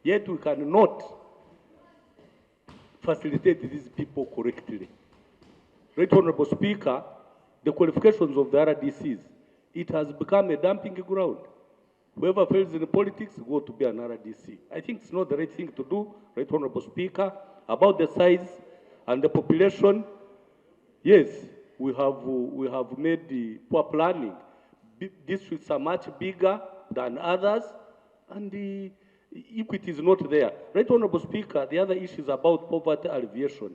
yet we cannot facilitate these people correctly. Right Honorable Speaker, the qualifications of the RDCs, it has become a dumping ground. Whoever fails in politics go to be an RDC. I think it's not the right thing to do, Right Honorable Speaker. About the size and the population, yes, we have made the poor planning. Districts are much bigger than others, and the equity is not there. Right Honorable Speaker, the other issue is about poverty alleviation.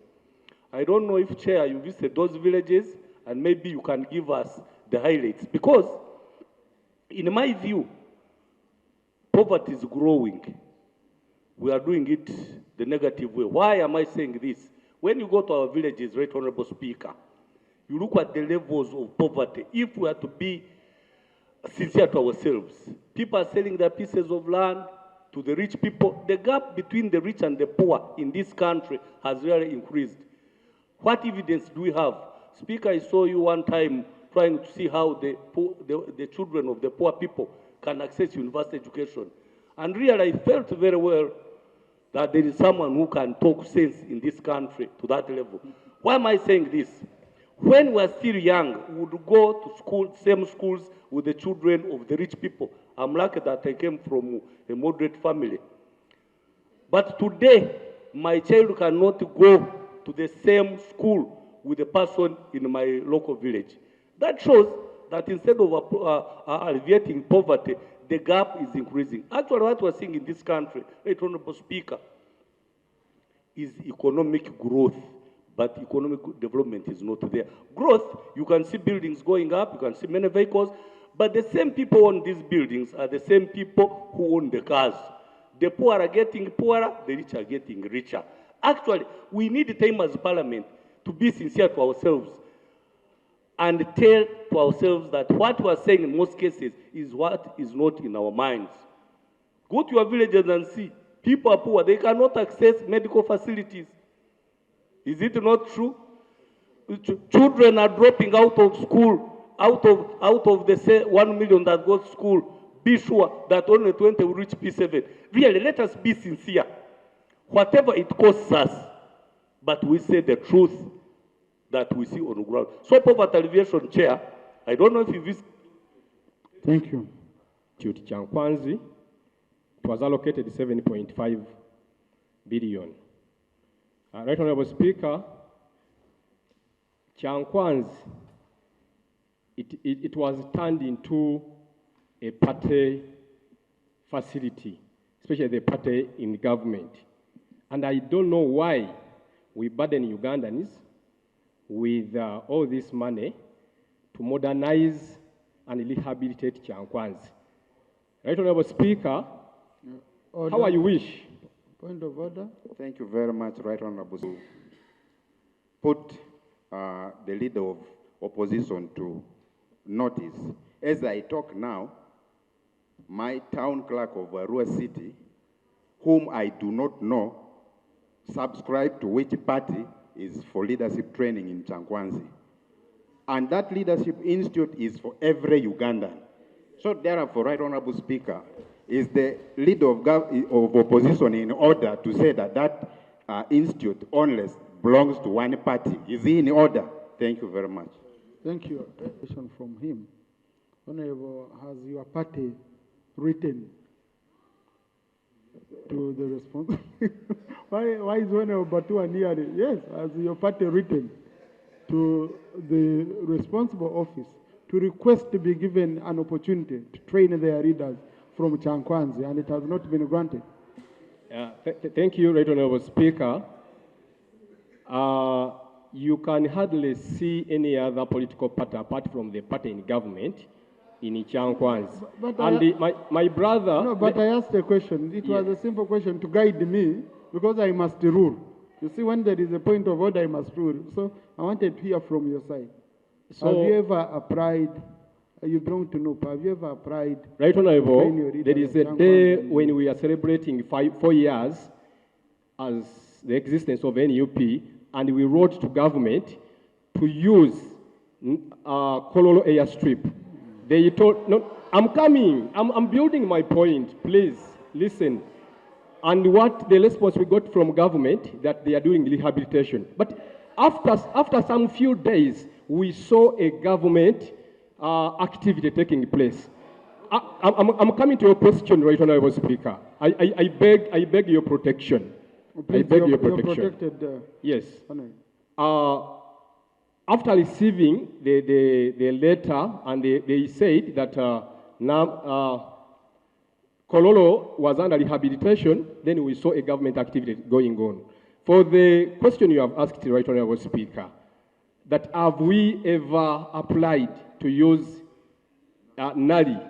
I don't know if, Chair, you visited those villages, and maybe you can give us the highlights. Because, in my view, poverty is growing. We are doing it the negative way. Why am I saying this? When you go to our villages, Right Honorable Speaker, you look at the levels of poverty. If we are to be sincere to ourselves, people are selling their pieces of land to the rich people. The gap between the rich and the poor in this country has really increased. What evidence do we have? Speaker, I saw you one time trying to see how the children of the poor people can access university education. And really, I felt very well that there is someone who can talk sense in this country to that level. Why am I saying this? When we were still young, we would go to school, same schools with the children of the rich people. I'm lucky that I came from a moderate family. But today, my child cannot go to the same school with a person in my local village. That shows that instead of alleviating poverty, the gap is increasing. Actually, what we're seeing in this country, Right Honorable Speaker, is economic growth, but economic development is not there. Growth, you can see buildings going up, you can see many vehicles, but the same people on these buildings are the same people who own the cars. The poor are getting poorer, the rich are getting richer. Actually, we need time as Parliament to be sincere to ourselves and tell to ourselves that what we are saying in most cases is what is not in our minds. Go to your villages and see. People are poor. They cannot access medical facilities. Is it not true? Children are dropping out of school, out of the 1 million that goes to school. Be sure that only 20 will reach P7. Really, let us be sincere. Whatever it costs us, but we say the truth that we see on the ground. So poverty alleviation, Chair, I don't know if you visit. Thank you. To Chankwanzi, it was allocated 7.5 billion. Right Honorable Speaker, Chankwanzi, it was turned into a party facility, especially the party in government. And I don't know why we burden Ugandans with all this money to modernize and rehabilitate Chankwanzi. Right Honorable Speaker, Order. how you wish? Point of order. Thank you very much, Right Honorable. Put the leader of opposition to notice. As I talk now, my town clerk of Arua City, whom I do not know, subscribed to which party is for leadership training in Chankwanzi. And that leadership institute is for every Ugandan. So therefore, Right Honorable Speaker, is the leader of opposition in order to say that that institute only belongs to one party? Is he in order? Thank you very much. Thank you. A question from him. Honorable, has your party written to the response? why is Honorable Batua near it? Yes, has your party written to the responsible office to request to be given an opportunity to train their leaders from Chankwanzi, and it has not been granted? Thank you, Right Honorable Speaker. You can hardly see any other political party apart from the party in government in Chankwanzi. My brother... No, but I asked a question. It was a simple question to guide me, because I must rule. You see, when there is a point of order, I must rule. So I wanted to hear from your side. So, have you ever applied, you belong to NUP, have you ever applied? Right Honorable, there is a day when we are celebrating 4 years as the existence of NUP, and we wrote to government to use Kololo airstrip. They told, no, I'm coming, I'm building my point, please, listen. And what the response we got from government, that they are doing rehabilitation. But after some few days, we saw a government activity taking place. I'm coming to your question, Right Honorable Speaker. I beg your protection. Please, I beg your you're protection. protected. Yes. Honorable. After receiving the letter, and they said that now Kololo was under rehabilitation, then we saw a government activity going on. For the question you have asked, Right Honorable Speaker, that have we ever applied to use NARI?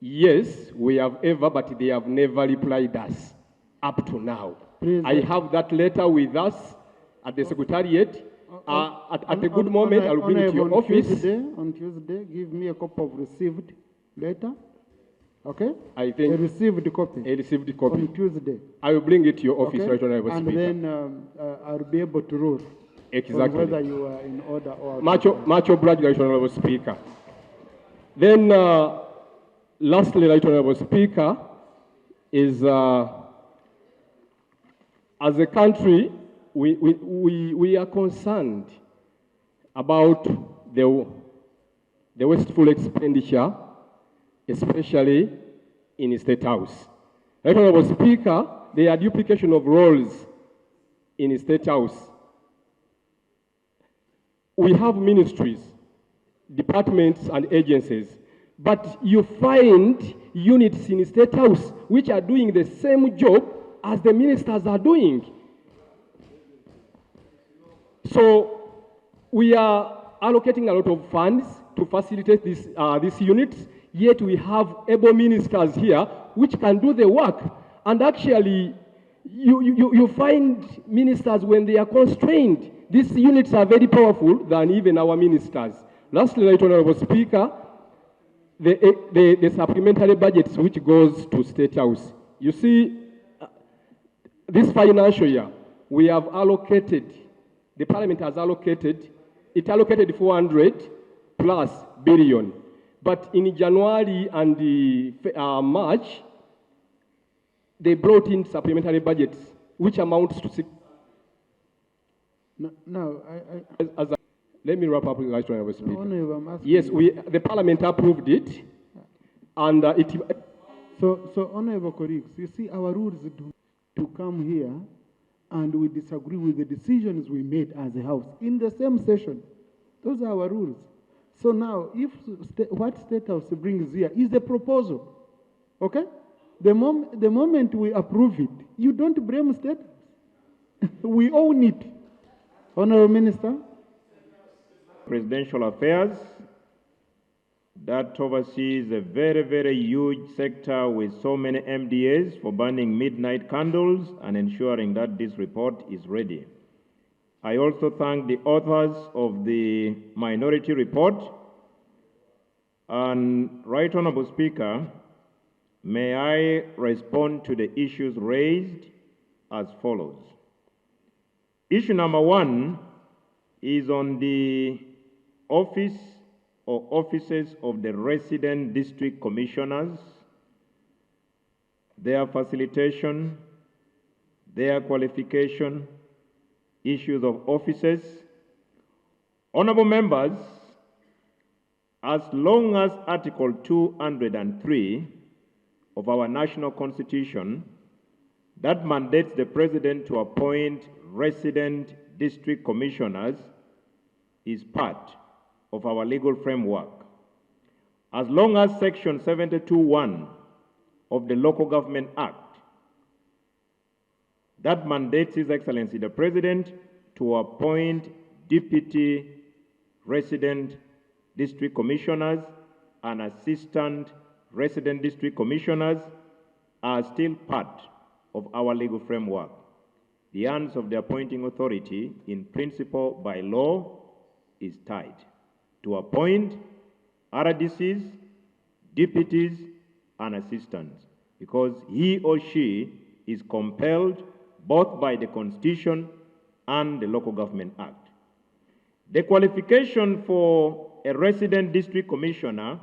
Yes, we have ever, but they have never replied us up to now. Please, I have that letter with us at the Secretariat. At a good moment, I'll bring it to your office. On Tuesday, give me a copy of received letter. Okay? I think a received copy. A received copy. On Tuesday. I will bring it to your office, Okay? Right Honorable Speaker. And then I'll be able to rule. Exactly. On whether you are in order or Much obliged, Right Honorable Speaker. Then, lastly, Right Honorable Speaker, is as a country, we are concerned about the wasteful expenditure, especially in the State House. Right Honorable Speaker, there are duplication of roles in the State House. We have ministries, departments, and agencies, but you find units in the State House which are doing the same job as the ministers are doing. So we are allocating a lot of funds to facilitate these units, yet we have able ministers here which can do the work. And actually, you find ministers when they are constrained. These units are very powerful than even our ministers. Lastly, Right Honorable Speaker, the supplementary budgets which goes to State House. You see, this financial year, we have allocated, the Parliament has allocated, it allocated 400 plus billion. But in January and March, they brought in supplementary budgets, which amounts to let me wrap up with Right Honorable Speaker. Yes, the Parliament approved it, and it. So, Honorable colleagues, you see, our rules to come here, and we disagree with the decisions we made as a House in the same session. Those are our rules. So now, if what State House brings here is a proposal, okay? The moment we approve it, you don't blame State House. We own it. Honorable Minister. Presidential Affairs that oversees a very, very huge sector with so many MDAs for burning midnight candles and ensuring that this report is ready. I also thank the authors of the minority report. And Right Honorable Speaker, may I respond to the issues raised as follows. Issue number one is on the office or offices of the resident district commissioners, their facilitation, their qualification, issues of offices. Honorable members, as long as Article 203 of our national constitution that mandates the president to appoint resident district commissioners is part of our legal framework. As long as Section 72(1) of the Local Government Act that mandates His Excellency the President to appoint deputy resident district commissioners and assistant resident district commissioners are still part of our legal framework. The hands of the appointing authority, in principle by law, is tied to appoint RDCs, deputies, and assistants, because he or she is compelled both by the Constitution and the Local Government Act. The qualification for a resident district commissioner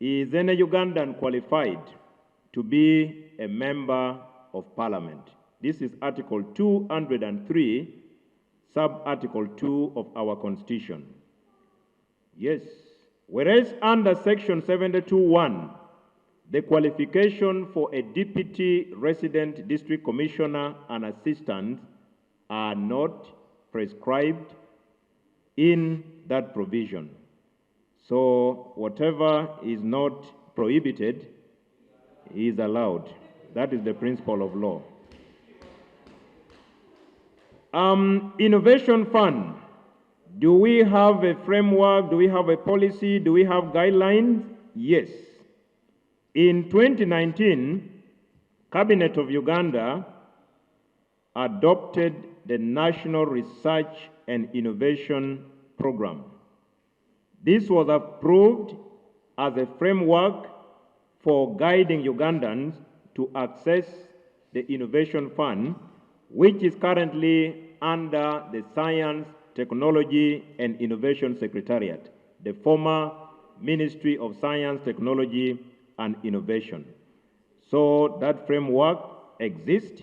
is any Ugandan qualified to be a member of parliament. This is Article 203, sub-Article 2 of our Constitution. Yes. Whereas under Section 72(1), the qualification for a deputy resident district commissioner and assistant are not prescribed in that provision. So whatever is not prohibited is allowed. That is the principle of law. Innovation Fund. Do we have a framework? Do we have a policy? Do we have guidelines? Yes. In 2019, Cabinet of Uganda adopted the National Research and Innovation Program. This was approved as a framework for guiding Ugandans to access the Innovation Fund, which is currently under the Science, Technology and Innovation Secretariat, the former Ministry of Science, Technology and Innovation. So that framework exists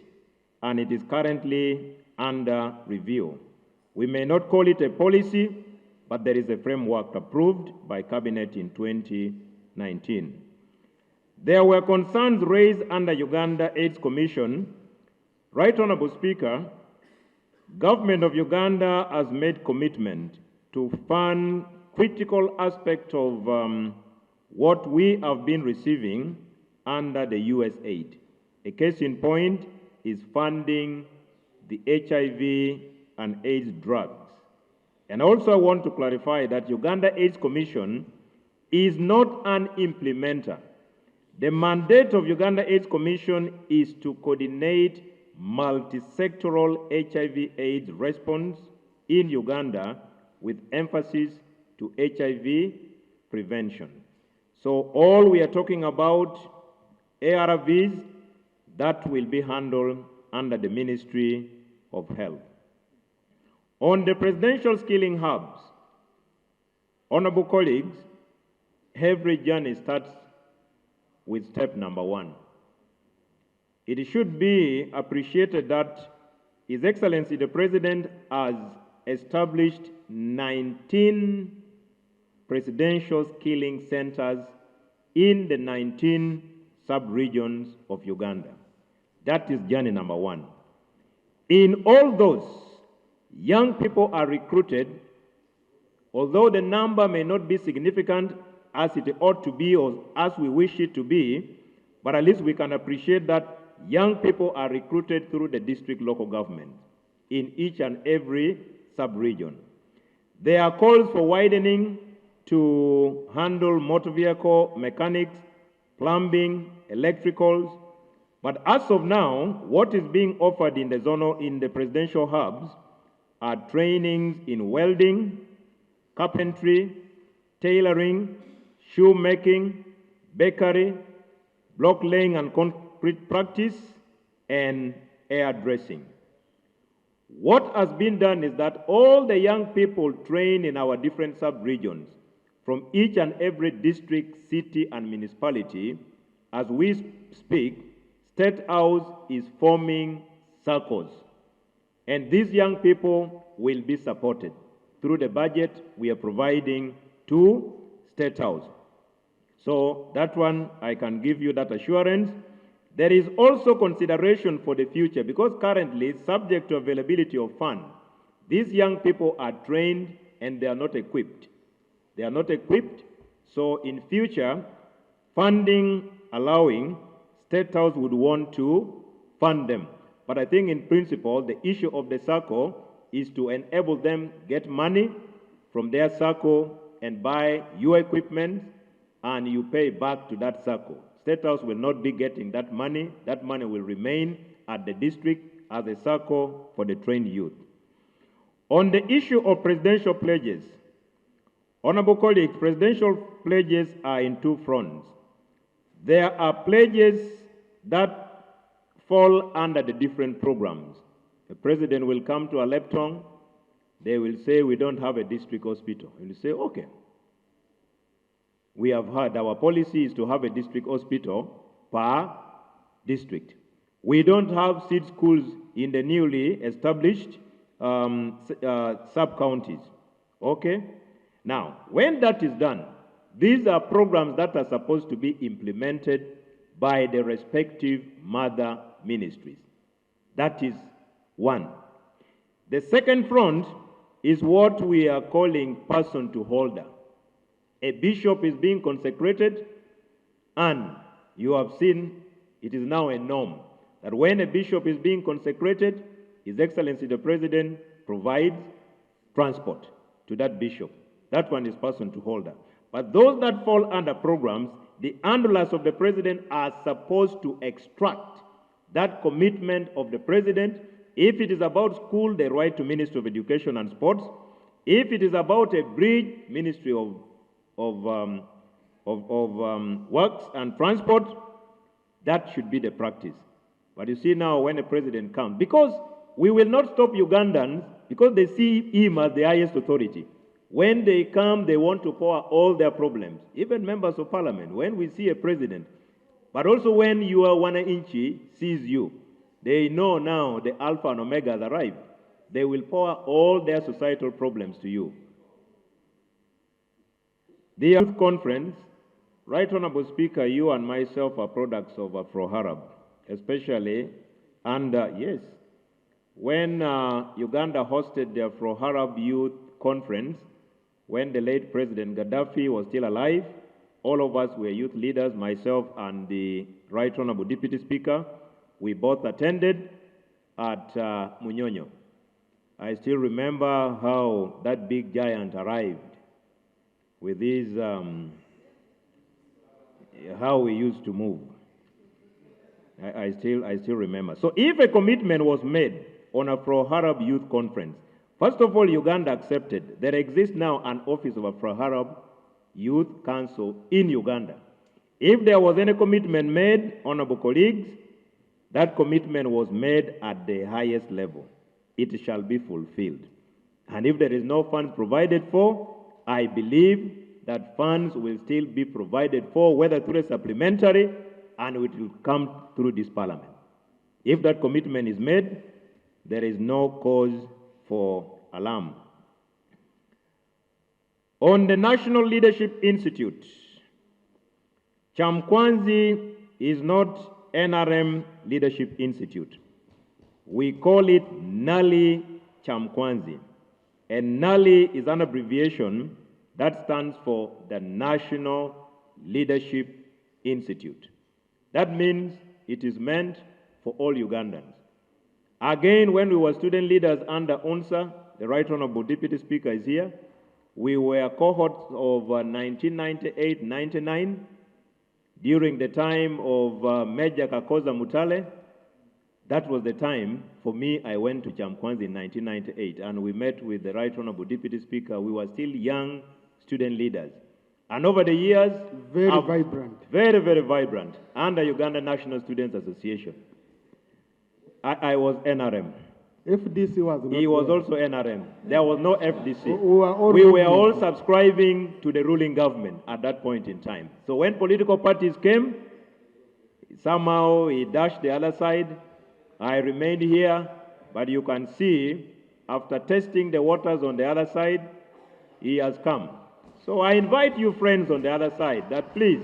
and it is currently under review. We may not call it a policy, but there is a framework approved by Cabinet in 2019. There were concerns raised under Uganda AIDS Commission. Right Honorable Speaker, Government of Uganda has made commitment to fund critical aspects of what we have been receiving under the US aid. A case in point is funding the HIV and AIDS drugs. And also I want to clarify that Uganda AIDS Commission is not an implementer. The mandate of Uganda AIDS Commission is to coordinate multi-sectoral HIV/AIDS response in Uganda with emphasis to HIV prevention. So all we are talking about, ARVs, that will be handled under the Ministry of Health. On the presidential skilling hubs, honorable colleagues, every journey starts with step number 1. It should be appreciated that His Excellency the President has established 19 presidential skilling centers in the 19 sub-regions of Uganda. That is journey number 1. In all those, young people are recruited, although the number may not be significant as it ought to be or as we wish it to be, but at least we can appreciate that young people are recruited through the district local government in each and every sub-region. There are calls for widening to handle motor vehicle mechanics, plumbing, electricals, but as of now, what is being offered in the presidential hubs are trainings in welding, carpentry, tailoring, shoemaking, bakery, block laying and concrete practice, and hairdressing. What has been done is that all the young people trained in our different sub-regions, from each and every district, city, and municipality, as we speak, State House is forming circles. And these young people will be supported through the budget we are providing to State House. So that one, I can give you that assurance. There is also consideration for the future because currently, subject to availability of funds, these young people are trained and they are not equipped. They are not equipped, so in future, funding allowing, State House would want to fund them. But I think in principle, the issue of the circle is to enable them get money from their circle and buy your equipment and you pay back to that circle. State House will not be getting that money. That money will remain at the district as a circle for the trained youth. On the issue of presidential pledges, honorable colleagues, presidential pledges are in two fronts. There are pledges that fall under the different programs. The president will come to Aleptong, they will say we don't have a district hospital. He will say, okay. We have heard our policy is to have a district hospital per district. We don't have seed schools in the newly established sub-counties. Okay? Now, when that is done, these are programs that are supposed to be implemented by the respective mother ministries. That is one. The second front is what we are calling person to holder. A bishop is being consecrated, and you have seen it is now a norm that when a bishop is being consecrated, His Excellency the President provides transport to that bishop. That one is person to holder. But those that fall under programs, the handlers of the President are supposed to extract that commitment of the President. If it is about school, they write to Ministry of Education and Sports. If it is about a bridge, Ministry of Works and Transport, that should be the practice. But you see now when a president comes, because we will not stop Ugandans because they see him as the highest authority. When they come, they want to pour all their problems. Even members of parliament, when we see a president, but also when your Wananchi sees you, they know now the Alpha and Omega has arrived. They will pour all their societal problems to you. The youth conference, Right Honorable Speaker, you and myself are products of Afro-Arab, especially, and yes, when Uganda hosted the Afro-Arab Youth Conference, when the late President Gaddafi was still alive, all of us were youth leaders, myself and the Right Honorable Deputy Speaker. We both attended at Munyonyo. I still remember how that big giant arrived with his, how we used to move. I still remember. So if a commitment was made on a Afro-Arab Youth Conference, first of all, Uganda accepted. There exists now an office of Afro-Arab Youth Council in Uganda. If there was any commitment made, honorable colleagues, that commitment was made at the highest level. It shall be fulfilled. And if there is no funds provided for, I believe that funds will still be provided for, whether through a supplementary, and it will come through this parliament. If that commitment is made, there is no cause for alarm. On the National Leadership Institute, Chamkwanzi is not NRM Leadership Institute. We call it NALI Chamkwanzi. And NALI is an abbreviation that stands for the National Leadership Institute. That means it is meant for all Ugandans. Again, when we were student leaders under UNSA, the Right Honorable Deputy Speaker is here, we were cohorts of 1998-99, during the time of Major Kakoza Mutale. That was the time, for me, I went to Chamkwanzi in 1998, and we met with the Right Honorable Deputy Speaker. We were still young student leaders. And over the years... Very vibrant. Very, very vibrant, under Uganda National Students Association. I was NRM. FDC was not He was there. also NRM. There was no FDC. We were all subscribing to the ruling government at that point in time. So when political parties came, somehow he dashed the other side. I remained here, but you can see, after testing the waters on the other side, he has come. So I invite you friends on the other side that please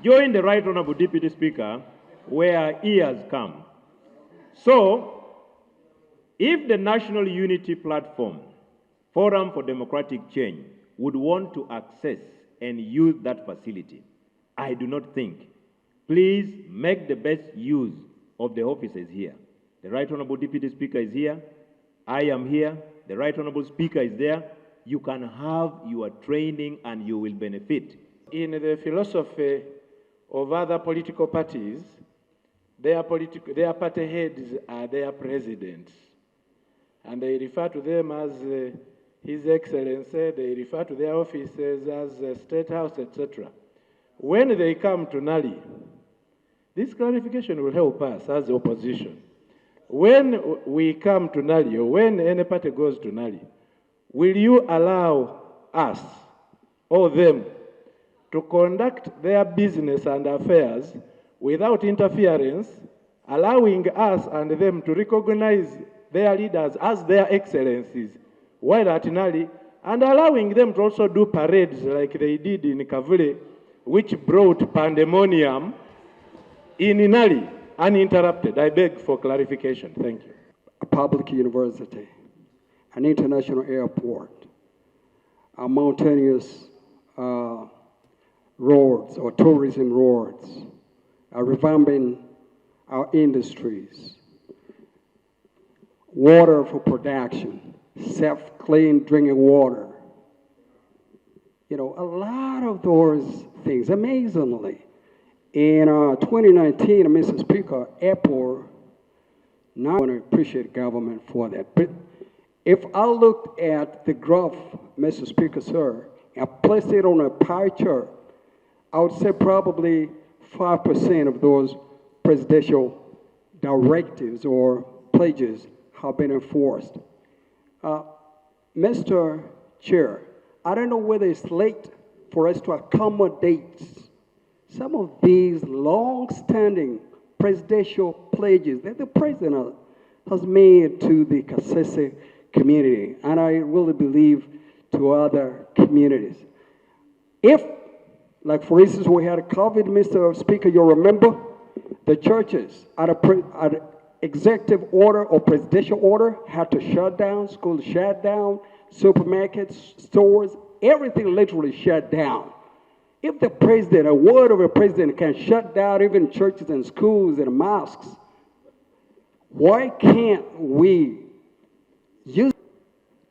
join the Right Honorable Deputy Speaker where he has come. So, if the National Unity Platform, Forum for Democratic Change, would want to access and use that facility, I do not think. Please make the best use of the offices here. The Right Honorable Deputy Speaker is here. I am here. The Right Honorable Speaker is there. You can have your training and you will benefit. In the philosophy of other political parties, their party heads are their presidents. And they refer to them as His Excellency, they refer to their offices as State House, etc. When they come to Nali, this clarification will help us as opposition. When we come to Nali, or when any party goes to Nali, will you allow us or them to conduct their business and affairs without interference, allowing us and them to recognize their leaders as their excellencies while at Nali, and allowing them to also do parades like they did in Kavule, which brought pandemonium in Nali uninterrupted. I beg for clarification. Thank you. A public university, an international airport, a mountainous roads or tourism roads, revamping our industries, water for production, self-clean drinking water. You know, a lot of those things, amazingly. In 2019, Mr. Speaker, airport, now I want to appreciate government for that. But if I looked at the graph, Mr. Speaker, sir, and placed it on a pie chart, I would say probably 5% of those presidential directives or pledges have been enforced. Mr. Chair, I don't know whether it's late for us to accommodate some of these long-standing presidential pledges that the president has made to the Kasese community, and I really believe to other communities. If, like for instance, we had COVID, Mr. Speaker, you'll remember, the churches at an executive order or presidential order had to shut down, schools shut down, supermarkets, stores, everything literally shut down. If the president, a word of a president can shut down even churches and schools and mosques, why can't we use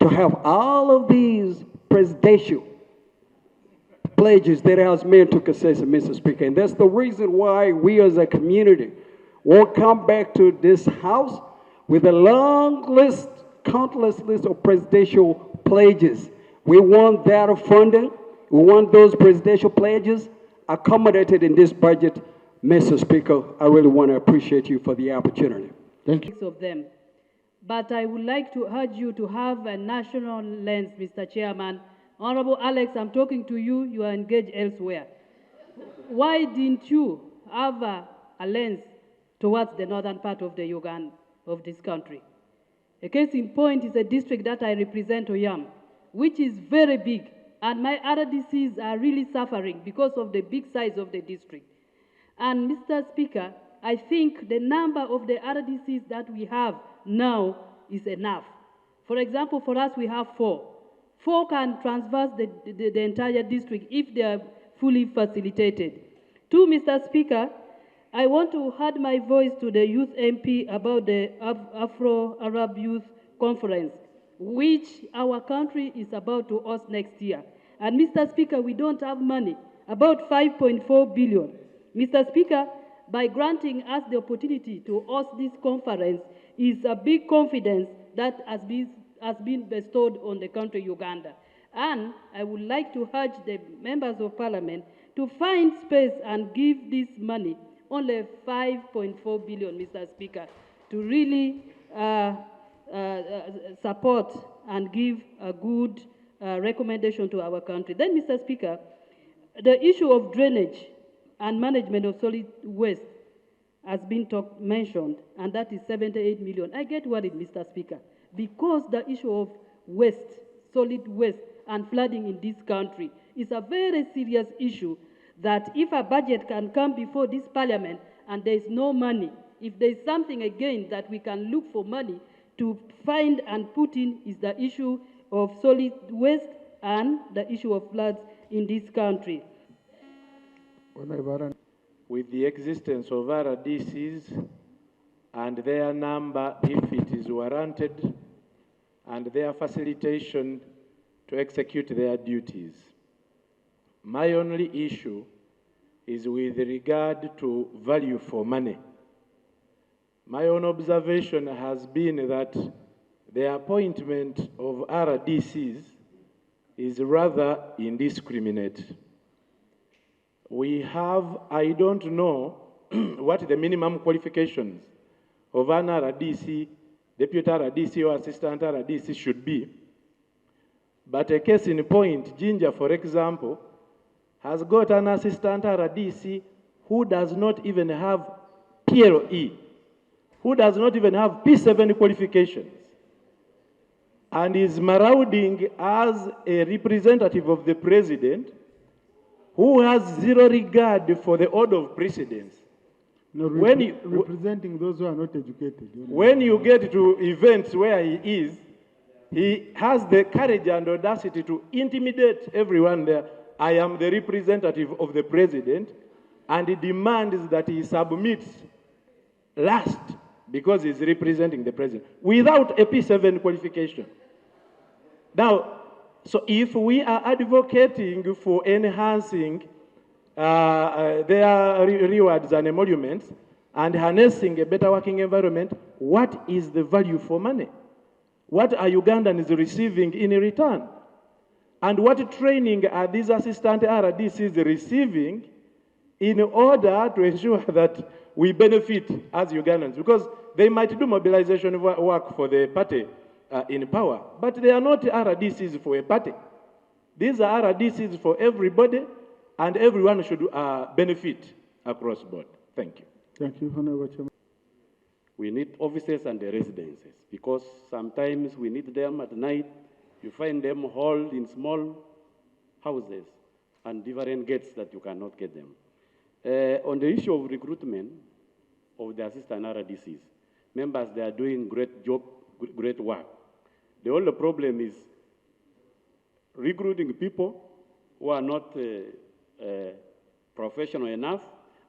to have all of these presidential pledges that has made to Kasese, Mr. Speaker? And that's the reason why we as a community will come back to this House with a long list, countless list of presidential pledges. We want that funding. We want those presidential pledges accommodated in this budget. Mr. Speaker, I really want to appreciate you for the opportunity. Thank you. Of them. But I would like to urge you to have a national lens, Mr. Chairman. Honorable Alex, I'm talking to you. You are engaged elsewhere. Why didn't you have a lens towards the northern part of the Uganda, of this country? A case in point is a district that I represent, Oyam, which is very big. And my RDCs are really suffering because of the big size of the district. And Mr. Speaker, I think the number of the RDCs that we have now is enough. For example, for us, we have 4. 4 can traverse the entire district if they are fully facilitated. 2, Mr. Speaker, I want to add my voice to the youth MP about the Afro-Arab Youth Conference, which our country is about to host next year. And Mr. Speaker, we don't have money, about 5.4 billion. Mr. Speaker, by granting us the opportunity to host this conference is a big confidence that has been bestowed on the country Uganda. And I would like to urge the members of parliament to find space and give this money, only 5.4 billion, Mr. Speaker, to really support and give a good recommendation to our country. Then, Mr. Speaker, the issue of drainage and management of solid waste has been mentioned, and that is 78 million. I get worried, Mr. Speaker, because the issue of waste, solid waste, and flooding in this country is a very serious issue that if a budget can come before this parliament and there is no money, if there is something again that we can look for money to find and put in is the issue of solid waste and the issue of floods in this country. With the existence of RDCs and their number, if it is warranted, and their facilitation to execute their duties, my only issue is with regard to value for money. My own observation has been that the appointment of RDCs is rather indiscriminate. We have, I don't know what the minimum qualifications of an RDC, deputy RDC or assistant RDC should be. But a case in point, Ginger, for example, has got an assistant RDC who does not even have PLE, who does not even have P7 qualifications, and is marauding as a representative of the president who has zero regard for the order of precedence. No, When representing those who are not educated. when you get to events where he has the courage and audacity to intimidate everyone there. I am the representative of the president, and he demands that he submits last because he's representing the president without a P7 qualification. Now, so if we are advocating for enhancing their rewards and emoluments and harnessing a better working environment, what is the value for money? What are Ugandans receiving in return? And what training are these assistant RDCs receiving in order to ensure that we benefit as Ugandans? Because they might do mobilization work for the party in power, but they are not RDCs for a party. These are RDCs for everybody, and everyone should benefit across board. Thank you. Thank you, Honorable Chairman. We need officers and the residences because sometimes we need them at night. You find them hauled in small houses and different gates that you cannot get them. On the issue of recruitment of the assistant RDCs, members, they are doing great job, great work. The only problem is recruiting people who are not professional enough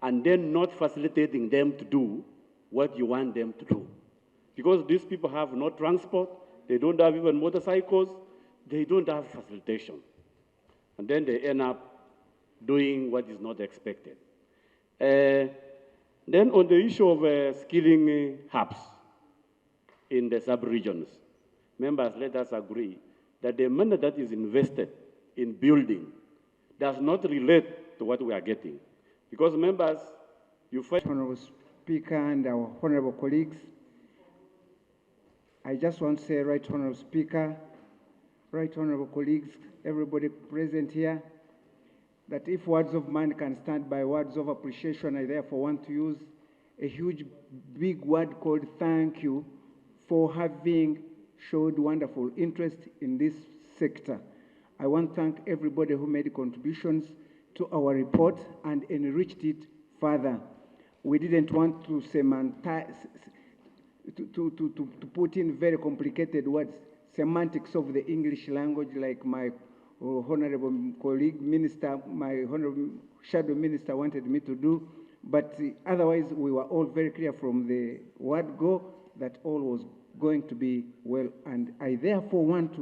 and then not facilitating them to do what you want them to do. Because these people have no transport, they don't have even motorcycles, they don't have facilitation. And then they end up doing what is not expected. Then on the issue of skilling hubs in the sub-regions, members, let us agree that the money that is invested in building does not relate to what we are getting. Because members, you find... Honorable Speaker and our honorable colleagues, I just want to say, Right Honorable Speaker, Right Honorable colleagues, everybody present here, that if words of mine can stand by words of appreciation, I therefore want to use a huge, big word called thank you for having showed wonderful interest in this sector. I want to thank everybody who made contributions to our report and enriched it further. We didn't want to put in very complicated words, semantics of the English language, like my honorable colleague minister, my honorable shadow minister wanted me to do. But otherwise, we were all very clear from the word go that all was going to be well. And I therefore want to